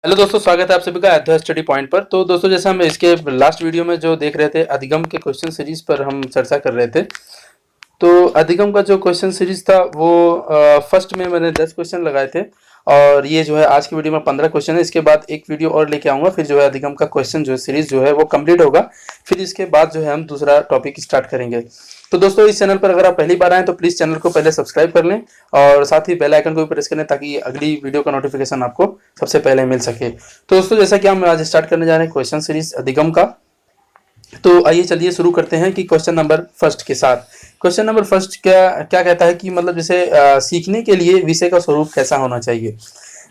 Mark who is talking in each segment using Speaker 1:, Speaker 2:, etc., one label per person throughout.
Speaker 1: Hello दोस्तों, स्वागत है आप सभी का अध्ययन स्टडी पॉइंट पर। तो दोस्तों, जैसे हम इसके लास्ट वीडियो में जो देख रहे थे, अधिगम के क्वेश्चन सीरीज पर हम चर्चा कर रहे थे। तो अधिगम का जो क्वेश्चन सीरीज था वो फर्स्ट में मैंने 10 क्वेश्चन लगाए थे और ये जो है आज की वीडियो में 15 क्वेश्चन है। इसके बाद एक वीडियो और लेके आऊंगा, फिर जो है अधिगम का क्वेश्चन जो है सीरीज जो है वो कंप्लीट होगा। फिर इसके बाद जो है हम दूसरा टॉपिक स्टार्ट करेंगे। तो दोस्तों, इस चैनल पर अगर आप पहली बार आए तो प्लीज़ चैनल को पहले सब्सक्राइब कर लें और साथ ही बेल आइकन को भी प्रेस कर लें ताकि अगली वीडियो का नोटिफिकेशन आपको सबसे पहले मिल सके। तो दोस्तों, जैसा कि हम आज स्टार्ट करने जा रहे हैं क्वेश्चन सीरीज अधिगम का, तो आइए चलिए शुरू करते हैं कि क्वेश्चन नंबर फर्स्ट के साथ। क्वेश्चन नंबर फर्स्ट क्या क्या कहता है कि मतलब जैसे सीखने के लिए विषय का स्वरूप कैसा होना चाहिए।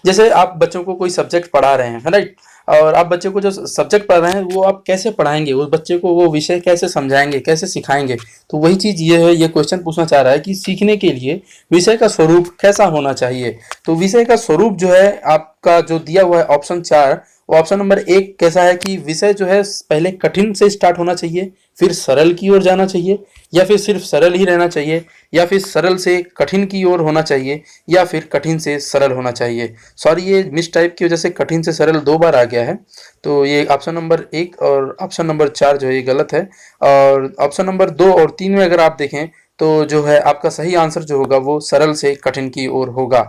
Speaker 1: जैसे आप बच्चों को कोई सब्जेक्ट पढ़ा रहे हैं, है राइट, और आप बच्चे को जो सब्जेक्ट पढ़ रहे हैं वो आप कैसे पढ़ाएंगे, उस बच्चे को वो विषय कैसे समझाएंगे, कैसे सिखाएंगे। तो वही चीज़ ये है, ये क्वेश्चन पूछना चाह रहा है कि सीखने के लिए विषय का स्वरूप कैसा होना चाहिए। तो विषय का स्वरूप जो है आपका जो दिया हुआ है ऑप्शन 4, वो ऑप्शन नंबर 1 कैसा है कि विषय जो है पहले कठिन से स्टार्ट होना चाहिए, फिर सरल की ओर जाना चाहिए, या फिर सिर्फ सरल ही रहना चाहिए, या फिर सरल से कठिन की ओर होना चाहिए, या फिर कठिन से सरल होना चाहिए। सॉरी, ये मिस टाइप की वजह से कठिन से सरल 2 बार आ गया है। तो ये ऑप्शन नंबर 1 और ऑप्शन नंबर 4 जो है ये गलत है। और ऑप्शन नंबर 2 और 3 में अगर आप देखें तो जो है आपका सही आंसर जो होगा वो सरल से कठिन की ओर होगा।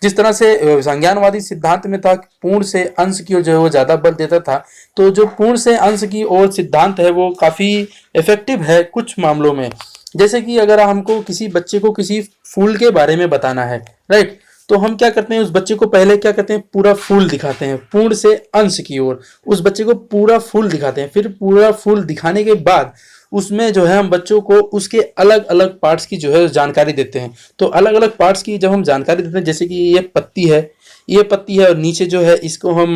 Speaker 1: जिस तरह से संज्ञानवादी सिद्धांत में था पूर्ण से अंश की ओर जो है वो ज्यादा बल देता था, तो जो पूर्ण से अंश की ओर सिद्धांत है वो काफी इफेक्टिव है कुछ मामलों में। जैसे कि अगर हमको किसी बच्चे को किसी फूल के बारे में बताना है, राइट, तो हम क्या करते हैं, उस बच्चे को पहले क्या करते हैं, पूरा फूल दिखाते हैं पूर्ण से अंश की ओर। उस बच्चे को पूरा फूल दिखाते हैं, फिर पूरा फूल दिखाने के बाद उसमें जो है हम बच्चों को उसके अलग अलग पार्ट्स की जो है जानकारी देते हैं। तो अलग अलग पार्ट्स की जब हम जानकारी देते हैं, जैसे कि ये पत्ती है, ये पत्ती है, और नीचे जो है इसको हम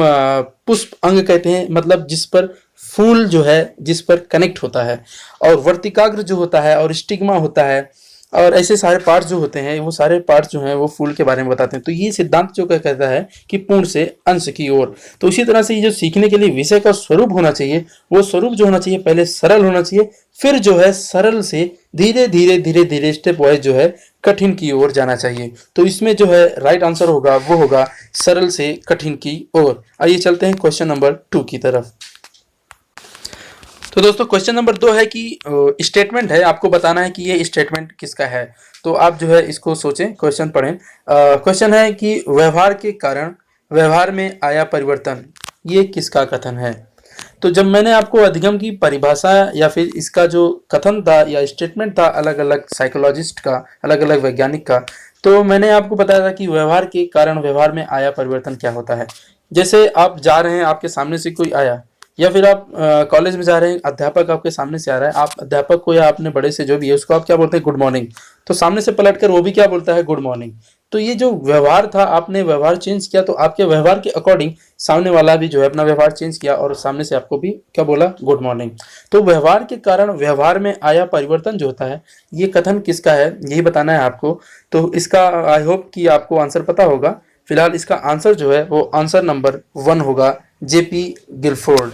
Speaker 1: पुष्प अंग कहते हैं, मतलब जिस पर फूल जो है जिस पर कनेक्ट होता है, और वर्तिकाग्र जो होता है, और स्टिग्मा होता है, और ऐसे सारे पार्ट्स जो होते हैं वो सारे पार्ट्स जो हैं वो फूल के बारे में बताते हैं। तो ये सिद्धांत जो कहता है कि पूर्ण से अंश की ओर। तो इसी तरह से ये जो सीखने के लिए विषय का स्वरूप होना चाहिए, वो स्वरूप जो होना चाहिए पहले सरल होना चाहिए, फिर जो है सरल से धीरे धीरे धीरे धीरे स्टेप वाइज जो है कठिन की ओर जाना चाहिए। तो इसमें जो है राइट आंसर होगा वो होगा सरल से कठिन की ओर। आइए चलते हैं क्वेश्चन नंबर 2 की तरफ। तो दोस्तों, क्वेश्चन नंबर 2 है कि स्टेटमेंट है, आपको बताना है कि ये स्टेटमेंट किसका है। तो आप जो है इसको सोचें, क्वेश्चन पढ़ें। क्वेश्चन है कि व्यवहार के कारण व्यवहार में आया परिवर्तन, ये किसका कथन है। तो जब मैंने आपको अधिगम की परिभाषा या फिर इसका जो कथन था या स्टेटमेंट था अलग अलग साइकोलॉजिस्ट का, अलग अलग वैज्ञानिक का, तो मैंने आपको बताया था कि व्यवहार के कारण व्यवहार में आया परिवर्तन क्या होता है। जैसे आप जा रहे हैं, आपके सामने से कोई आया, या फिर आप कॉलेज में जा रहे हैं, अध्यापक आपके सामने से आ रहा है, आप अध्यापक को या अपने बड़े से जो भी है उसको आप क्या बोलते हैं, गुड मॉर्निंग। तो सामने से पलटकर वो भी क्या बोलता है, गुड मॉर्निंग। तो ये जो व्यवहार था, आपने व्यवहार चेंज किया, तो आपके व्यवहार के अकॉर्डिंग सामने वाला भी जो है अपना व्यवहार चेंज किया और सामने से आपको भी क्या बोला, गुड मॉर्निंग। तो व्यवहार के कारण व्यवहार में आया परिवर्तन जो होता है, ये कथन किसका है, यही बताना है आपको। तो इसका आई होप कि आपको आंसर पता होगा। फिलहाल इसका आंसर जो है वो आंसर नंबर 1 होगा, जेपी गिलफोर्ड।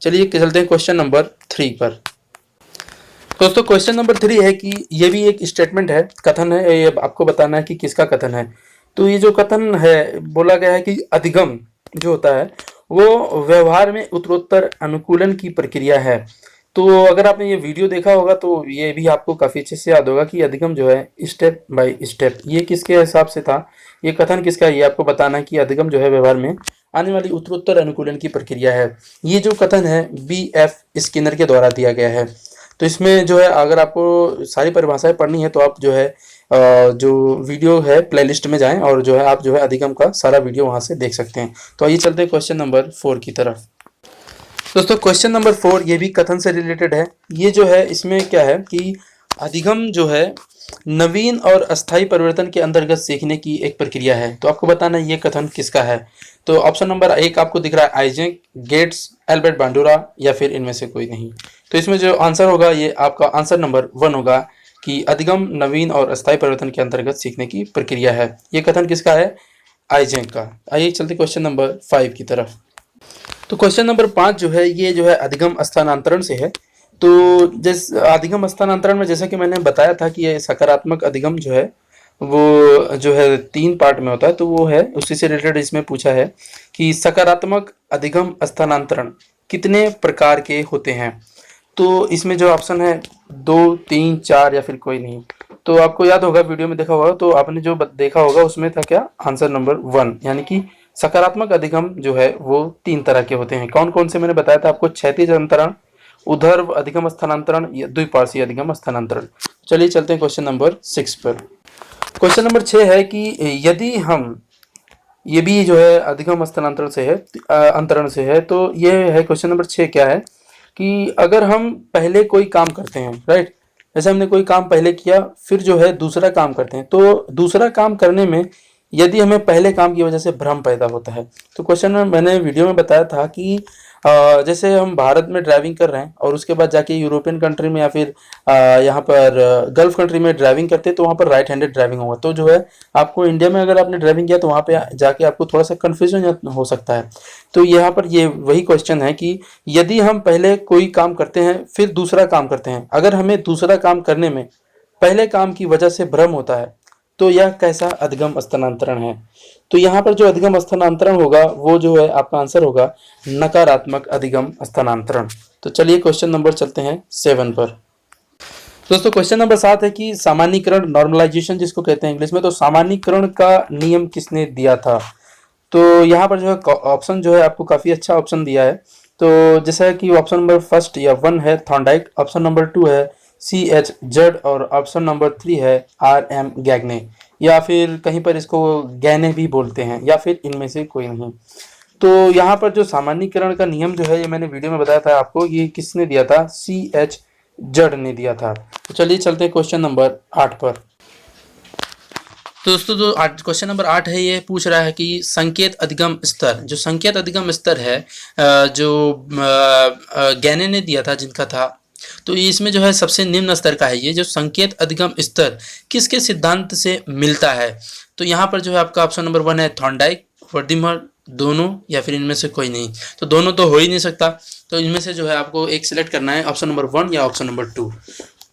Speaker 1: चलिए चलते हैं क्वेश्चन नंबर 3 पर। दोस्तों, क्वेश्चन नंबर 3 है कि ये भी एक स्टेटमेंट है, कथन है, ये आपको बताना है कि किसका कथन है। तो ये जो कथन है, बोला गया है कि अधिगम जो होता है वो व्यवहार में उत्तरोत्तर अनुकूलन की प्रक्रिया है। तो अगर आपने ये वीडियो देखा होगा तो ये भी आपको काफ़ी अच्छे से याद होगा कि अधिगम जो है स्टेप बाय स्टेप, ये किसके हिसाब से था, ये कथन किसका है, ये आपको बताना है कि अधिगम जो है व्यवहार में आने वाली उत्तरोत्तर अनुकूलन की प्रक्रिया है। ये जो कथन है B.F. स्किनर के द्वारा दिया गया है। तो इसमें जो है अगर आपको सारी परिभाषाएं पढ़नी है तो आप जो है जो वीडियो है प्लेलिस्ट में जाएं और जो है आप जो है अधिगम का सारा वीडियो वहां से देख सकते हैं। तो आइए चलते हैं क्वेश्चन नंबर 4 की तरफ। दोस्तों, क्वेश्चन नंबर 4 ये भी कथन से रिलेटेड है। ये जो है इसमें क्या है कि अधिगम जो है नवीन और अस्थायी परिवर्तन के अंतर्गत सीखने की एक प्रक्रिया है। तो आपको बताना है ये कथन किसका है। तो ऑप्शन नंबर 1 आपको दिख रहा है आइजैक, गेट्स, एल्बर्ट बांडुरा, या फिर इनमें से कोई नहीं। तो इसमें जो आंसर होगा ये आपका आंसर नंबर 1 होगा कि अधिगम नवीन और अस्थायी परिवर्तन के अंतर्गत सीखने की प्रक्रिया है। ये कथन किसका है, आइजैक का। आइए चलते क्वेश्चन नंबर 5 की तरफ। तो क्वेश्चन नंबर 5 जो है ये जो है अधिगम स्थानांतरण से है। तो अधिगम स्थानांतरण में जैसा कि मैंने बताया था कि ये सकारात्मक अधिगम जो है वो जो है 3 पार्ट में होता है, तो वो है उसी से रिलेटेड इसमें पूछा है कि सकारात्मक अधिगम स्थानांतरण कितने प्रकार के होते हैं। तो इसमें जो ऑप्शन है 2, 3, 4 या फिर कोई नहीं। तो आपको याद होगा, वीडियो में देखा होगा, तो आपने जो देखा होगा उसमें था क्या, आंसर नंबर 1, यानी कि सकारात्मक अधिगम जो है वो 3 तरह के होते हैं। कौन कौन से मैंने बताया था आपको, क्षैतिज अंतरण, ऊर्ध्व अधिगम स्थानांतरण या द्विपार्श्वीय अधिगम स्थानांतरण। चलिए चलते हैं क्वेश्चन नंबर 6 पर। क्वेश्चन नंबर 6 है कि यदि हम, ये भी जो है अधिगम स्थानांतरण से है, अंतरण से है, तो ये है क्वेश्चन नंबर 6 क्या है कि अगर हम पहले कोई काम करते हैं, राइट, जैसे हमने कोई काम पहले किया, फिर जो है दूसरा काम करते हैं, तो दूसरा काम करने में यदि हमें पहले काम की वजह से भ्रम पैदा होता है। तो क्वेश्चन में मैंने वीडियो में बताया था कि जैसे हम भारत में ड्राइविंग कर रहे हैं और उसके बाद जाके यूरोपियन कंट्री में या फिर यहाँ पर गल्फ कंट्री में ड्राइविंग करते हैं, तो वहाँ पर राइट हैंडेड ड्राइविंग होगा। तो जो है आपको इंडिया में अगर आपने ड्राइविंग किया तो वहाँ पे जाके आपको थोड़ा सा कन्फ्यूजन हो सकता है। तो यहाँ पर ये वही क्वेश्चन है कि यदि हम पहले कोई काम करते हैं फिर दूसरा काम करते हैं, अगर हमें दूसरा काम करने में पहले काम की वजह से भ्रम होता है, तो यह कैसा अधिगम स्थानांतरण है। तो यहाँ पर जो अधिगम स्थानांतरण होगा वो जो है आपका आंसर होगा नकारात्मक अधिगम स्थानांतरण। तो चलिए क्वेश्चन नंबर चलते हैं 7 पर। दोस्तों क्वेश्चन नंबर 7 है कि सामान्यीकरण, नॉर्मलाइजेशन जिसको कहते हैं इंग्लिश में, तो सामान्यीकरण का नियम किसने दिया था। तो यहाँ पर जो है ऑप्शन जो है आपको काफी अच्छा ऑप्शन दिया है। तो जैसा कि ऑप्शन नंबर 1 या 1 है थॉर्नडाइक, ऑप्शन नंबर 2 है CH जड और ऑप्शन नंबर 3 है RM गैगने, या फिर कहीं पर इसको गैने भी बोलते हैं, या फिर इनमें से कोई नहीं। तो यहाँ पर जो सामान्यीकरण का नियम जो है ये मैंने वीडियो में बताया था आपको, ये किसने दिया था, CH जड ने दिया था। तो चलिए चलते हैं क्वेश्चन नंबर 8 पर। तो दोस्तों जो क्वेश्चन नंबर 8 है ये पूछ रहा है कि संकेत अधिगम स्तर, जो संकेत अधिगम स्तर है जो गैने ने दिया था जिनका था, तो इसमें जो है सबसे निम्न स्तर का है ये जो संकेत अधिगम स्तर किसके सिद्धांत से मिलता है। तो यहाँ पर जो है आपका ऑप्शन नंबर 1 है थॉर्नडाइक, वर्दीमर, दोनों या फिर इनमें से कोई नहीं। तो दोनों तो हो ही नहीं सकता, तो इनमें से जो है आपको एक सिलेक्ट करना है, ऑप्शन नंबर 1 या ऑप्शन नंबर 2।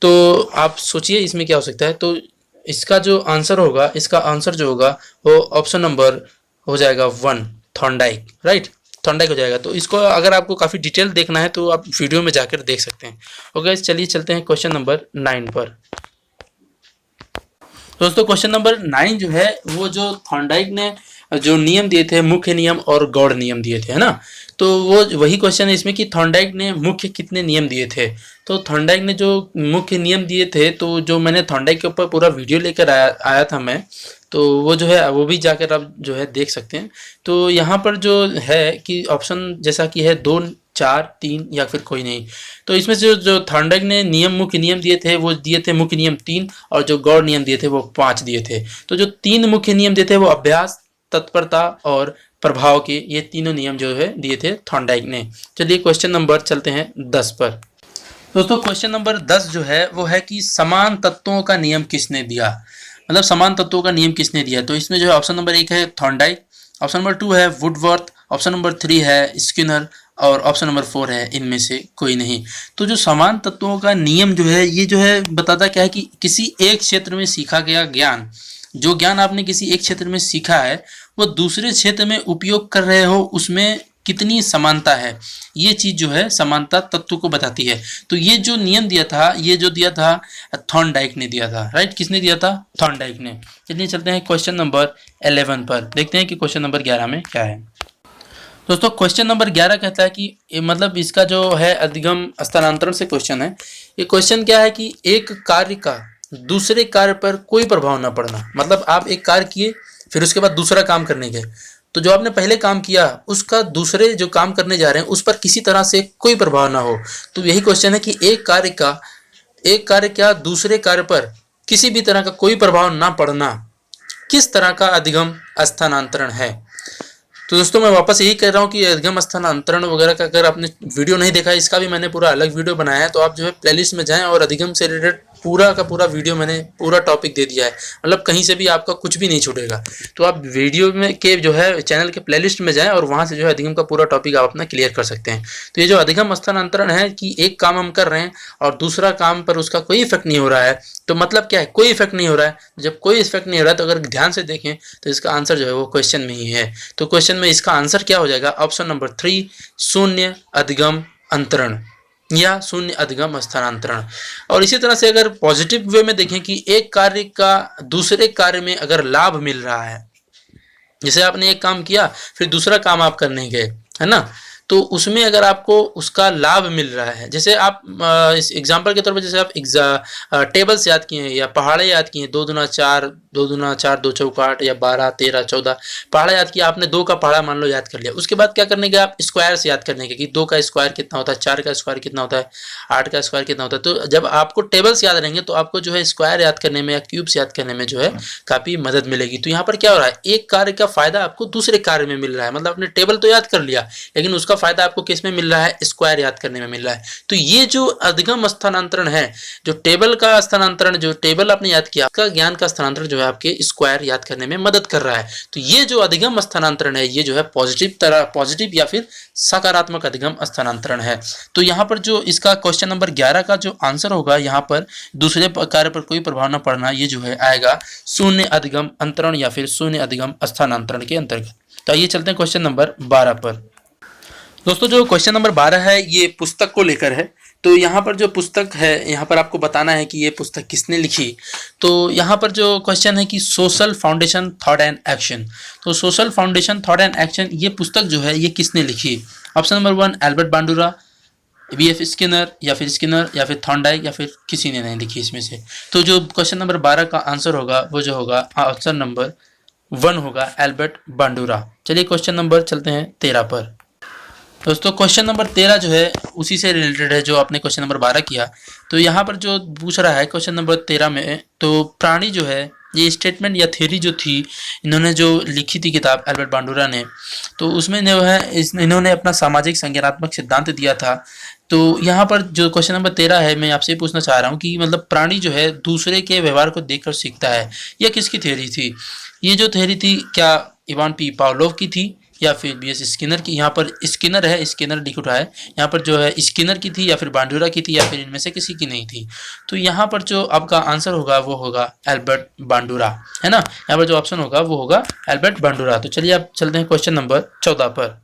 Speaker 1: तो आप सोचिए इसमें क्या हो सकता है। तो इसका जो आंसर होगा, इसका आंसर जो होगा वो ऑप्शन नंबर हो जाएगा 1 थॉर्नडाइक, राइट, थॉर्नडाइक हो जाएगा। तो इसको अगर आपको काफ़ी डिटेल देखना है तो आप वीडियो में जाकर देख सकते हैं। ओके चलिए चलते हैं क्वेश्चन नंबर 9 पर। दोस्तों क्वेश्चन नंबर 9 जो है वो जो थॉर्नडाइक ने जो नियम दिए थे, मुख्य नियम और गौड़ नियम दिए थे, है ना। तो वो वही क्वेश्चन है इसमें कि थॉर्नडाइक ने मुख्य कितने नियम दिए थे। तो थॉर्नडाइक ने जो मुख्य नियम दिए थे, तो जो मैंने थॉर्नडाइक के ऊपर पूरा वीडियो लेकर आया था मैं, तो वो जो है वो भी जाकर आप जो है देख सकते हैं। तो यहाँ पर जो है कि ऑप्शन जैसा कि है 2, 4, 3 या फिर कोई नहीं। तो इसमें से जो थॉर्नडाइक ने नियम, मुख्य नियम दिए थे, वो दिए थे मुख्य नियम 3, और जो गौड़ नियम दिए थे वो 5 दिए थे। तो जो 3 मुख्य नियम दिए थे वो अभ्यास, तत्परता और प्रभाव के, ये तीनों नियम जो है दिए थे थॉर्नडाइक ने। चलिए क्वेश्चन नंबर चलते हैं 10 पर। दोस्तों क्वेश्चन नंबर 10 जो है वो है कि समान तत्वों का नियम किसने दिया, मतलब समान तत्वों का नियम किसने दिया। तो इसमें जो है ऑप्शन नंबर 1 है थॉर्नडाइक, ऑप्शन नंबर 2 है वुडवर्थ, ऑप्शन नंबर 3 है स्किनर और ऑप्शन नंबर 4 है इनमें से कोई नहीं। तो जो समान तत्वों का नियम जो है ये जो है बताता क्या है कि किसी एक क्षेत्र में सीखा गया ज्ञान, जो ज्ञान आपने किसी एक क्षेत्र में सीखा है वो दूसरे क्षेत्र में उपयोग कर रहे हो, उसमें कितनी समानता है, ये चीज जो है समानता तत्व को बताती है। तो ये जो नियम दिया था, ये जो दिया था थॉर्नडाइक ने दिया था, राइट, किसने दिया था, थॉर्नडाइक ने। चलिए चलते हैं क्वेश्चन नंबर 11 पर, देखते हैं कि क्वेश्चन नंबर 11 में क्या है। दोस्तों क्वेश्चन नंबर 11 कहता है कि मतलब इसका जो है अधिगम स्थानांतरण से क्वेश्चन है। ये क्वेश्चन क्या है कि एक कार्य का दूसरे कार्य पर कोई प्रभाव न पड़ना, मतलब आप एक कार्य किए फिर उसके बाद दूसरा काम करने गए, तो जो आपने पहले काम किया उसका दूसरे जो काम करने जा रहे हैं उस पर किसी तरह से कोई प्रभाव ना हो। तो यही क्वेश्चन है कि एक कार्य का दूसरे कार्य पर किसी भी तरह का कोई प्रभाव ना पड़ना किस तरह का अधिगम स्थानांतरण है। तो दोस्तों मैं वापस यही कह रहा हूँ कि अधिगम स्थानांतरण वगैरह का अगर आपने वीडियो नहीं देखा है, इसका भी मैंने पूरा अलग वीडियो बनाया है, तो आप जो है प्लेलिस्ट में जाएं और अधिगम से रिलेटेड पूरा का पूरा वीडियो मैंने पूरा टॉपिक दे दिया है, मतलब कहीं से भी आपका कुछ भी नहीं छूटेगा। तो आप वीडियो में के जो है चैनल के प्लेलिस्ट में जाएं और वहाँ से जो है अधिगम का पूरा टॉपिक आप अपना क्लियर कर सकते हैं। तो ये जो अधिगम स्थानांतरण है कि एक काम हम कर रहे हैं और दूसरा काम पर उसका कोई इफेक्ट नहीं हो रहा है, तो मतलब क्या है, कोई इफेक्ट नहीं हो रहा है। जब कोई इफेक्ट नहीं हो रहा है तो अगर ध्यान से देखें तो इसका आंसर जो है वो क्वेश्चन में ही है। तो क्वेश्चन में इसका आंसर क्या हो जाएगा, ऑप्शन नंबर 3 शून्य अधिगम अंतरण या शून्य अधिगम स्थानांतरण। और इसी तरह से अगर पॉजिटिव वे में देखें कि एक कार्य का दूसरे कार्य में अगर लाभ मिल रहा है, जैसे आपने एक काम किया फिर दूसरा काम आप करने गए, है ना, तो उसमें अगर आपको उसका लाभ मिल रहा है, जैसे आप इस एग्जांपल के तौर पर जैसे आप टेबल्स याद किए हैं या पहाड़े याद किए हैं, 2 दूना 4 2 दूना 4 2 चौका 8 या 12 13 14 पहाड़ा याद किया आपने, 2 का पहाड़ा मान लो याद कर लिया। उसके बाद क्या करने के, आप स्क्वायर्स याद करने के कि 2 का स्क्वायर कितना होता है, 4 का स्क्वायर कितना होता है, 8 का स्क्वायर कितना होता है। तो जब आपको टेबल्स याद रहेंगे तो आपको जो है स्क्वायर याद करने में या क्यूब्स याद करने में जो है काफ़ी मदद मिलेगी। तो यहाँ पर क्या हो रहा है, एक कार्य का फायदा आपको दूसरे कार्य में मिल रहा है, मतलब आपने टेबल तो याद कर लिया लेकिन उसका फायदा आपको किस में मिल रहा है, स्क्वायर याद करने में मिल रहा है। तो ये जो अधिगम स्थानांतरण है, जो टेबल का स्थानांतरण, जो टेबल आपने याद किया, आपका ज्ञान का स्थानांतरण जो है आपके स्क्वायर याद करने में मदद कर रहा है। तो ये जो अधिगम स्थानांतरण है ये जो है पॉजिटिव या फिर सकारात्मक अधिगम स्थानांतरण है। तो यहाँ पर जो इसका क्वेश्चन नंबर 11 का जो आंसर होगा, यहाँ पर दूसरे कार्य पर कोई प्रभाव न पड़ना, ये जो है आएगा शून्य अधिगम अंतरण या फिर शून्य अधिगम स्थानांतरण के अंतर्गत। तो आइए चलते हैं क्वेश्चन नंबर 12 पर। दोस्तों जो क्वेश्चन नंबर 12 है ये पुस्तक को लेकर है। तो यहाँ पर जो पुस्तक है, यहाँ पर आपको बताना है कि ये पुस्तक किसने लिखी। तो यहाँ पर जो क्वेश्चन है कि social foundation thought and action, तो social foundation thought and action ये पुस्तक जो है ये किसने लिखी। Option number 1 Albert Bandura, B.F. Skinner या फिर थॉर्नडाइक या फिर किसी ने नहीं लिखी इसमें से। तो जो क्वेश्चन नंबर 12 का आंसर होगा वो जो होगा ऑप्शन नंबर 1 होगा एल्बर्ट बांडुरा। चलिए क्वेश्चन नंबर चलते हैं 13 पर। दोस्तों क्वेश्चन नंबर 13 जो है उसी से रिलेटेड है जो आपने क्वेश्चन नंबर 12 किया। तो यहाँ पर जो पूछ रहा है क्वेश्चन नंबर 13 में, तो प्राणी जो है ये स्टेटमेंट या थ्योरी जो थी, इन्होंने जो लिखी थी किताब एल्बर्ट बांडुरा ने, तो उसमें जो है इन्होंने अपना सामाजिक संज्ञानात्मक सिद्धांत दिया था। तो यहाँ पर जो क्वेश्चन नंबर 13 है, मैं आपसे पूछना चाह रहा हूँ कि मतलब प्राणी जो है दूसरे के व्यवहार को देखकर सीखता है, यह किसकी थ्योरी थी। ये जो थ्योरी थी क्या इवान पी पावलोव की थी या फिर B.S. स्किनर की। यहाँ पर स्किनर है, स्किनर लिख उठा है, यहाँ पर जो है स्किनर की थी या फिर बांडुरा की थी या फिर इनमें से किसी की नहीं थी। तो यहाँ पर जो आपका आंसर होगा वो होगा एल्बर्ट बांडुरा, है ना। यहाँ पर जो ऑप्शन होगा वो होगा एल्बर्ट बांडुरा। तो चलिए आप चलते हैं क्वेश्चन नंबर 14 पर।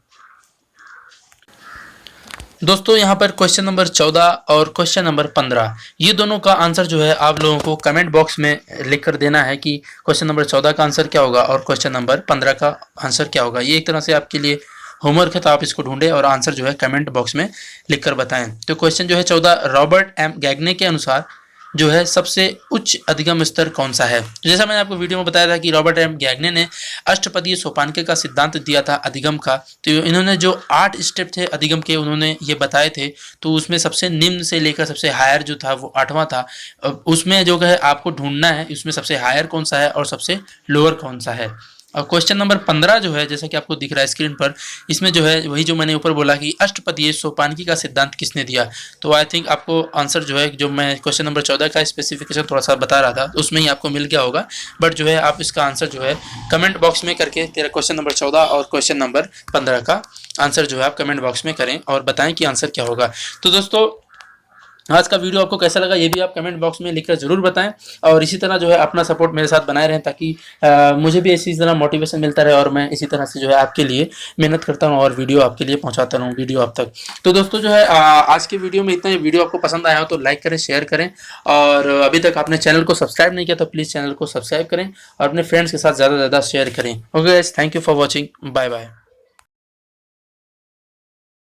Speaker 1: दोस्तों यहाँ पर क्वेश्चन नंबर 14 और क्वेश्चन नंबर 15 ये दोनों का आंसर जो है आप लोगों को कमेंट बॉक्स में लिख कर देना है कि क्वेश्चन नंबर 14 का आंसर क्या होगा और क्वेश्चन नंबर 15 का आंसर क्या होगा। ये एक तरह से आपके लिए होमवर्क है, तो आप इसको ढूंढें और आंसर जो है कमेंट बॉक्स में लिख कर बताएं। तो क्वेश्चन जो है 14, रॉबर्ट एम गैगने के अनुसार जो है सबसे उच्च अधिगम स्तर कौन सा है। जैसा मैंने आपको वीडियो में बताया था कि रॉबर्ट एम गैगने ने अष्टपदीय सोपानके का सिद्धांत दिया था अधिगम का। तो इन्होंने जो 8 स्टेप थे अधिगम के उन्होंने ये बताए थे। तो उसमें सबसे निम्न से लेकर सबसे हायर जो था वो 8वां था। उसमें जो है आपको ढूंढना है उसमें सबसे हायर कौन सा है और सबसे लोअर कौन सा है। और क्वेश्चन नंबर 15 जो है जैसा कि आपको दिख रहा है स्क्रीन पर, इसमें जो है वही जो मैंने ऊपर बोला कि अष्टपदीय सोपानकी का सिद्धांत किसने दिया। तो आई थिंक आपको आंसर जो है जो मैं क्वेश्चन नंबर 14 का स्पेसिफिकेशन थोड़ा सा बता रहा था उसमें ही आपको मिल गया होगा। बट जो है आप इसका आंसर जो है कमेंट बॉक्स में करके तेरा क्वेश्चन नंबर 14 और क्वेश्चन नंबर 15 का आंसर जो है आप कमेंट बॉक्स में करें और बताएं कि आंसर क्या होगा। तो दोस्तों आज का वीडियो आपको कैसा लगा ये भी आप कमेंट बॉक्स में लिखकर जरूर बताएं और इसी तरह जो है अपना सपोर्ट मेरे साथ बनाए रहें ताकि मुझे भी इसी तरह मोटिवेशन मिलता रहे और मैं इसी तरह से जो है आपके लिए मेहनत करता हूं और वीडियो आपके लिए पहुंचाता रहूं वीडियो आप तक। तो दोस्तों जो है आज के वीडियो में इतना ही। वीडियो आपको पसंद आया हो तो लाइक करें, शेयर करें और अभी तक आपने चैनल को सब्सक्राइब नहीं किया तो प्लीज़ चैनल को सब्सक्राइब करें और अपने फ्रेंड्स के साथ ज़्यादा से ज़्यादा शेयर करें। Okay guys, thank you for watching, bye bye.